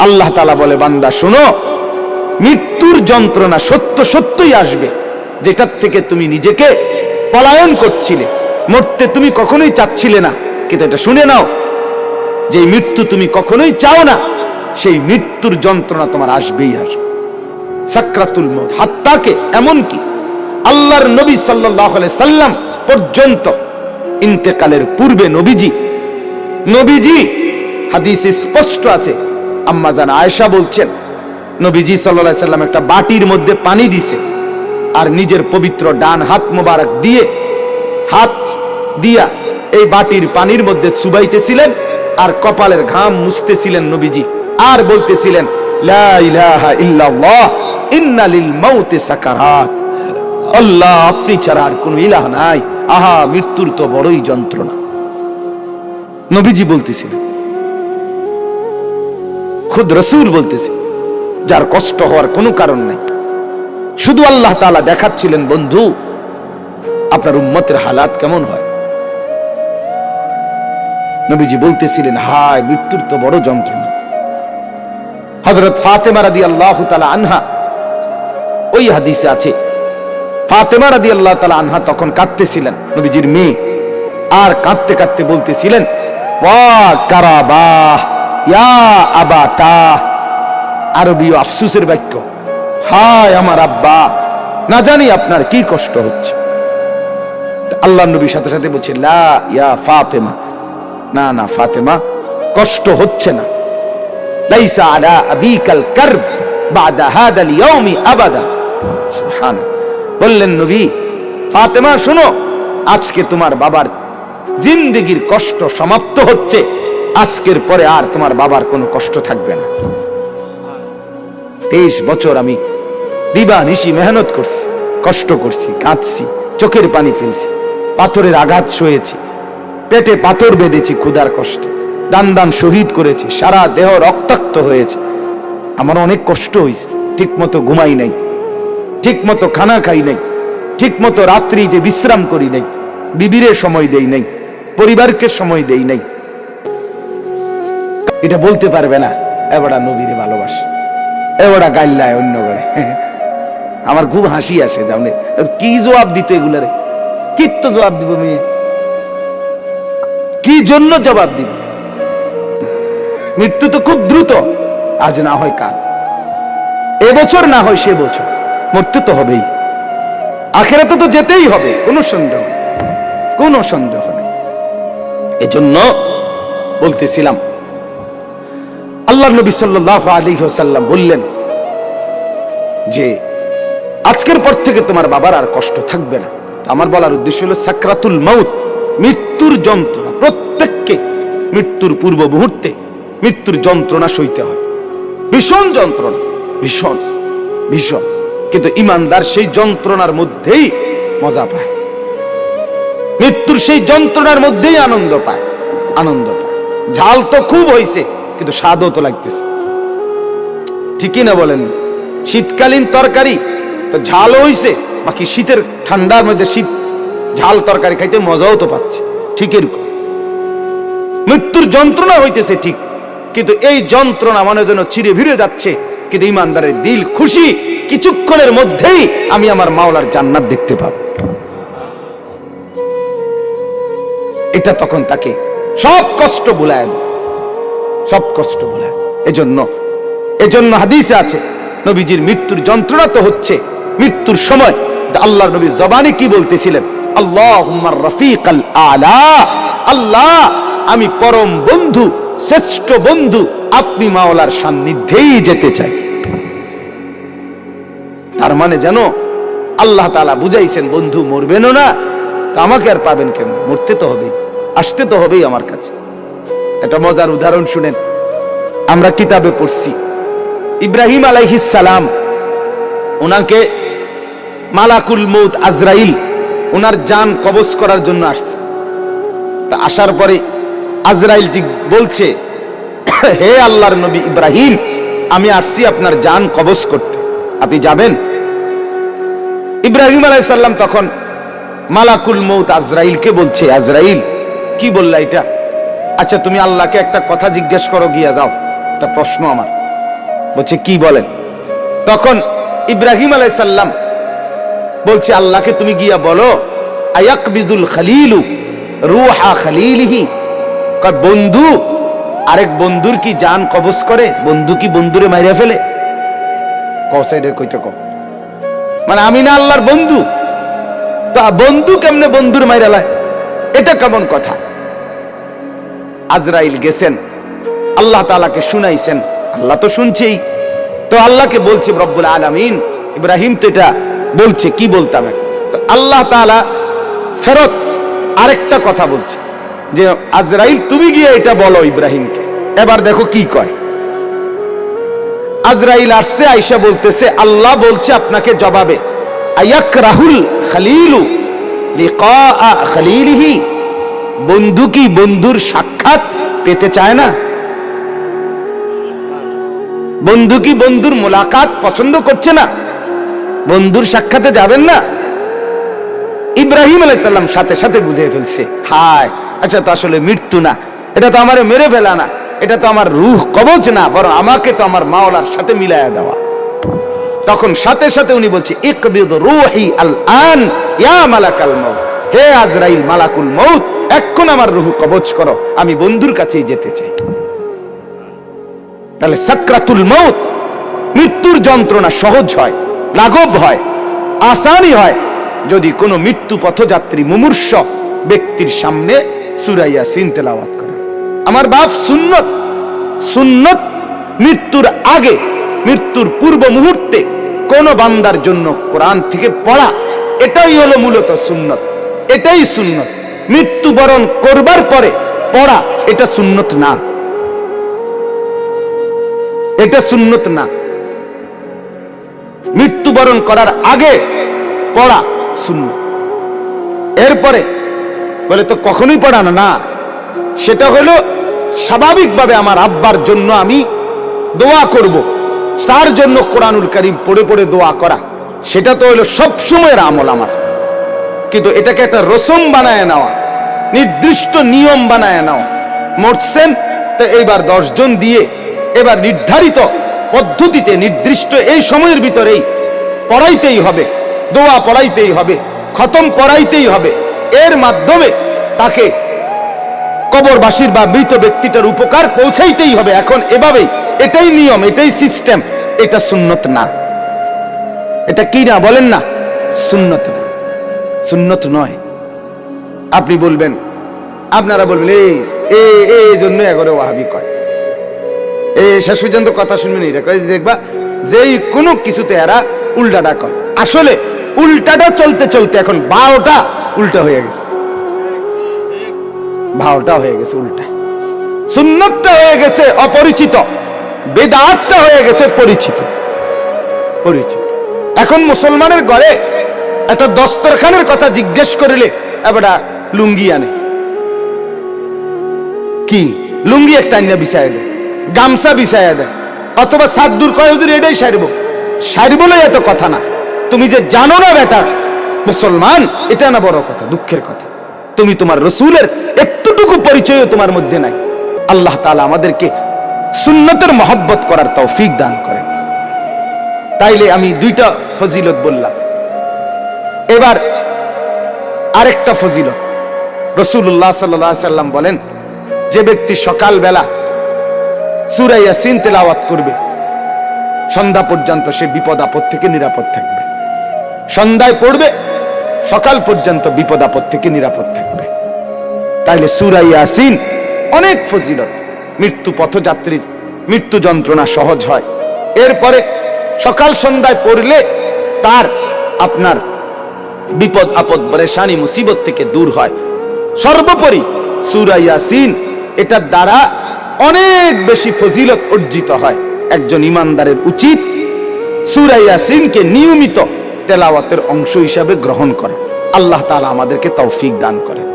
আল্লাহ তাআলা বলে, বান্দা শোনো, মৃত্যুর যন্ত্রণা সত্য সত্যই আসবে, যেটার থেকে তুমি নিজেকে পলায়ন করছিলে, মরতে তুমি কখনোই চাচ্ছিলে না, কিন্তু এটা শুনে নাও, যে মৃত্যু তুমি কখনোই চাও না, সেই মৃত্যুর যন্ত্রণা তোমার আসবেই আসবে। সাকরাতুল মউত, হাত্তাকে এমনকি আল্লাহর নবী সাল্লাল্লাহু আলাইহি সাল্লাম পর্যন্ত ইন্তেকালের পূর্বে নবীজি হাদিসে স্পষ্ট আছে, আম্মা জান আয়েশা বলছেন, নবীজি সাল্লাল্লাহু আলাইহি সাল্লাম একটা বাটির মধ্যে পানি দিছে, আর নিজের পবিত্র ডান হাত মোবারক দিয়ে হাত দিয়া এই বাটির পানির মধ্যে চুবাইতেছিলেন, আর কপালের ঘাম মুছতেছিলেন নবীজি, আর বলতেছিলেন, লা ইলাহা ইল্লাল্লাহ ইন্না লিল মাউতি সাকারাত, আল্লাহ আপনি ছাড়া আর কোনো ইলাহ নাই, আহা মৃত্যুর তো বড়ই যন্ত্রণা। নবীজি বলতেছিলেন, খুদ রাসূল বলতেছে, যার কষ্ট হওয়ার কোনো কারণ নাই, শুধু আল্লাহ তাআলা দেখাচ্ছিলেন, বন্ধু আপনার উম্মতের হালাত কেমন হয়। নবীজি বলতেছিলেন, হায় মৃত্যুর তো বড় যন্ত্রণা। হযরত ফাতেমা রাদিয়াল্লাহু তাআলা আনহা, ওই হাদিসে আছে, ফাতেমা রাদিয়াল্লাহু তাআলা আনহা তখন কাঁদতেছিলেন, নবীজির মেয়ে, আর কাঁদতে কাঁদতে বলতেছিলেন, ওয়া কারাবাহ ইয়া আবাতা, আরবীয় আফসোসের বাক্য, হায় আমার আব্বা, না জানি আপনার কি কষ্ট হচ্ছে। আল্লাহর নবীর সাথে সাথে বলছে, লা ইয়া ফাতেমা, না না ফাতেমা, কষ্ট হচ্ছে না, লাইসা আলা আবিকাল কারব বাদা হাদাল ইয়াউমি আবাদা। সুবহানাল্লাহ। বললেন নবী, ফাতেমা শোনো, আজকে তোমার বাবার জিন্দেগীর কষ্ট সমাপ্ত হচ্ছে, আজকের পরে আর তোমার বাবার কোনো কষ্ট থাকবে না। 23 বছর আমি দিবানিশি মেহনত করছি, কষ্ট করছি, কাঁদছি, চোখের পানি ফেলছি, পাথরের আঘাত সয়েছি, পেটে পাথর বেঁধেছি ক্ষুধার কষ্টে, দান দান শহীদ করেছি, সারা দেহ রক্তাক্ত হয়েছে, আমার অনেক কষ্ট হয়েছে, ঠিক মতো ঘুমাই নাই, ঠিক মতো খানা খাই নাই, ঠিক মতো রাত্রিতে বিশ্রাম করি নাই, বিবিরে সময় দেই নাই, পরিবারকে সময় দেই নাই। এটা বলতে পারবে না এবারে নবীরে ভালোবাসে, এবারে গাইল্লায় অন্য করে। আমার খুব হাসি আসে, জানে কি জবাব দিত এগুলারে, কি তো জবাব দিব, মেয়ে কি জন্য জবাব দিব? মৃত্যু তো খুব দ্রুত, আজ না হয় কাল, এবছর না হয় সে বছর, মরতে তো হবেই, আখিরাতে তো যেতেই হবে, কোনো সন্দেহ নেই। এজন্য বলতেছিলাম, আল্লাহর নবী সাল্লাল্লাহু আলাইহি ওয়াসাল্লাম বললেন যে আজকের পর থেকে তোমার বাবার আর কষ্ট থাকবে না। আমার বলার উদ্দেশ্য হলো সাকরাতুল মাউত, মৃত্যুর যন্ত্রণা, প্রত্যেককে মৃত্যুর পূর্ব মুহূর্তে মৃত্যুর যন্ত্রণা সইতে হয়, ভীষণ যন্ত্রণা, ভীষণ ভীষণ, কিন্তু ঈমানদার সেই যন্ত্রণার মধ্যেই মজা পায়, মৃত্যুর সেই যন্ত্রণার মধ্যেই আনন্দ পায়। ঝাল তো খুব হয়েছে, কিন্তু স্বাদও তো লাগতেছে, ঠিকই না বলেন? শীতকালীন তরকারি তো ঝাল হইছে, বাকি শীতের ঠান্ডার মধ্যে শীত ঝাল তরকারি খাইতে মজাও তো পাচ্ছে, ঠিক এরকম মৃত্যুর যন্ত্রণা হইতেছে ঠিক, কিন্তু এই যন্ত্রণা মনে যেন চিরে ভিড়ে যাচ্ছে, কিন্তু ঈমানদারের দিল খুশি, কিছুক্ষণের মধ্যেই আমি আমার মাওলার জান্নাত দেখতে পাবো। এটা তখন তাকে সব কষ্ট ভুলায় দেয়, সব কষ্ট ভুলায়। এজন্য হাদিসে আছে, নবীজির মৃত্যুর যন্ত্রণা তো হচ্ছে মৃত্যুর সময়, আল্লাহর নবী জবানে কি বলতেছিলেন, আল্লাহুম্মা রাফিকাল আলা, আল্লাহ আমি পরম বন্ধু, শ্রেষ্ঠ বন্ধু, আপনি মাওলার সান্নিধ্যেই যেতে চাই। তার মানে জানো, আল্লাহ তাআলা বুঝাইছেন, বন্ধু মরবেনও না তো আমাকে আর পাবেন কেন, মরতে তো হবেই, আসতে তো হবেই আমার কাছে। একটা মজার উদাহরণ শুনেন, আমরা কিতাবে পড়ছি, ইব্রাহিম আলাইহিস সালাম, ওনাকে মালাকুল মউত আজরাইল ওনার জান কবজ করার জন্য আসছে। তা আসার পরে আজরাইল জি বলছে, হে আল্লাহর নবী ইব্রাহিম, আমি আসছি আপনার জান কবজ করতে, আপনি যাবেন? ইব্রাহিম আলাইহিস সালাম তখন মালাকুল মউত আজরাইলকে বলছে, আজরাইল কি বললা এটা? আচ্ছা তুমি আল্লাহকে একটা কথা জিজ্ঞেস করো, গিয়া যাও, একটা প্রশ্ন আমার, বলছে কি বলেন? তখন ইব্রাহিম আলাইহিস সালাম বলছে আল্লাহকে তুমি গিয়া বলো আয়াকবিজুল খলিলু রূহা খলিলিহি, বন্ধু আরেক বন্ধুর কি জান কবজ করে? বন্ধু কি বন্ধুরে মাইরা ফেলে? কসাইডে কইতে কম, মানে আমি না আল্লাহর বন্ধু, তো বন্ধু কেমনে বন্ধুর মাইরা লায়? এটা কেমন কথা? আজরাইল গেছেন, আল্লাহ তাআলাকে শুনাইছেন, আল্লাহ তো শুনছেই, তো আল্লাহকে বলছে রব্বুল আলামিন, ইব্রাহিম তো এটা বলছে, কি বলতাম, তো আল্লাহ তাআলা ফেরত আরেকটা কথা বলছে যে আজরাইল তুমি গিয়ে এটা বলো ইব্রাহিমকে। এবার দেখো কি কয়। আজরাইল আসছে, আয়েশা বলতেছে আল্লাহ বলছে আপনাকে জবাবে আয়াকরাহুল খলিলু লিকা খলিলিহি, বন্ধু কি বন্ধুর সাক্ষাৎ পেতে চায় না? বন্ধু কি বন্ধুর মোলাকাত পছন্দ করছে না? বন্ধুর সাক্ষাতে যাবেন না? ইব্রাহিম আলাইহিস সালাম সাথে সাথে বুঝে ফেলছে, হায় আচ্ছা, তো আসলে মৃত্যু না, এটা তো আমারে মেরে ফেলা না, এটা তো আমার রূহ কবজ না, বরং আমাকে তো আমার মাওলার সাথে মিলায়া দেওয়া। তখন সাথে সাথে উনি বলছে ইকবিদ রূহি আল আন ইয়া মালাকাল মউত, হে আজরাইল মালাকুল মউত, এখন আমার রূহ কবজ করো, আমি বন্ধুর কাছেই যেতে চাই। তাহলে সাকরাতুল মউত, মৃত্যুর যন্ত্রণা সহজ হয়, লাঘব হয়, আসানি হয় যদি কোনো মৃত্যু পথযাত্রী মুমূর্ষ ব্যক্তির সামনে সূরা ইয়াসিন তেলাওয়াত করে। আমার বাপ সুন্নত, সুন্নত মৃত্যুর আগে, মৃত্যুর পূর্ব মুহূর্তে কোন বান্দার জন্য কোরআন থেকে পড়া, এটাই হলো মূলত সুন্নত, এটাই সুন্নত। মৃত্যুবরণ করবার পরে পড়া এটা সুন্নত না, এটা সুন্নত না। মৃত্যুবরণ করার আগে পড়া সুন্নত। এরপরে বলে তো কখনোই পড়ানো না, সেটা হলো স্বাভাবিকভাবে আমার আব্বার জন্য আমি দোয়া করব, তার জন্য কোরআনুল কারীম পড়ে পড়ে দোয়া করা, সেটা তো হলো সব সময়ের আমল আমার। কিন্তু এটাকে একটা রসম বানায় নেওয়া, নির্দিষ্ট নিয়ম বানায় নেওয়া, মরছেন তো এইবার 10 জন দিয়ে এবার নির্ধারিত পদ্ধতিতে নির্দিষ্ট এই সময়ের ভিতরেই পড়াইতেই হবে, দোয়া পড়াইতেই হবে, খতম পড়াইতেই হবে, এর মাধ্যমে তাকে কবরবাসীর বা মৃত ব্যক্তিটার উপকার পৌঁছাইতেই হবে। এখন এভাবেই, এটাই নিয়ম, এটাই সিস্টেম, এটা সুন্নত না। এটা কি না বলেন না? সুন্নত না, সুন্নত নয়। আপনি বলবেন, আপনারা বলবেন এই জন্য এগরে ওয়াহাবি কয়, শেষ পর্যন্ত কথা শুনবেন, এটা কয় দেখবা যেই কোনো কিছুতে এরা উল্টাটা কয়। আসলে উল্টাটা চলতে চলতে এখন বারোটা উল্টা হয়ে গেছে, ভাওটা হয়ে গেছে উল্টা, সুন্নতটা হয়ে গেছে অপরিচিত, বেদাতটা হয়ে গেছে পরিচিত, পরিচিত। এখন মুসলমানের ঘরে একটা দস্তরখানের কথা জিজ্ঞেস করিলে এবার লুঙ্গি আনে, কি লুঙ্গি একটা আইনা বিছায় দেয়, গামছা বিছায়া দেয়, অথবা সাদ্দুর কয় হুজুর এটাই সারবো, সারবলে এত কথা না। তুমি যে জানো না বেটা মুসলমান, এটা না বড় কথা, দুঃখের কথা। তুমি তোমার রসুলের একটুটুকু পরিচয় তোমার মধ্যে নাই। আল্লাহ তাআলা আমাদেরকে সুন্নতের মহব্বত করার তৌফিক দান করেন। তাইলে আমি 2টা ফজিলত বললাম, এবার আরেকটা ফজিলত। রাসূলুল্লাহ সাল্লাল্লাহু আলাইহি সাল্লাম বলেন, যে ব্যক্তি সকালবেলা সূরা ইয়াসিন তেলাওয়াত করবে সন্ধ্যা পর্যন্ত সে বিপদ আপদ থেকে নিরাপদ থাকবে। সন্ধ্যায় পড়বে, সকাল পর্যন্ত বিপদ আপদ থেকে নিরাপদ থাকবে। তাইলে সূরা ইয়াসিন অনেক ফজিলত, মৃত্যু পথযাত্রীর মৃত্যু যন্ত্রণা সহজ হয়। এরপরে সকাল সন্ধ্যায় পড়লে তার আপনার বিপদ আপদ পরেশানি মুসিবত থেকে দূর হয়। সর্বোপরি সূরা ইয়াসিন এটার দ্বারা অনেক বেশি ফজিলত অর্জিত হয়। একজন ইমানদারের উচিত সূরা ইয়াসিনকে নিয়মিত তেলাওয়াতের অংশ হিসাবে গ্রহণ করা। আল্লাহ তাআলা আমাদেরকে তৌফিক দান করেন।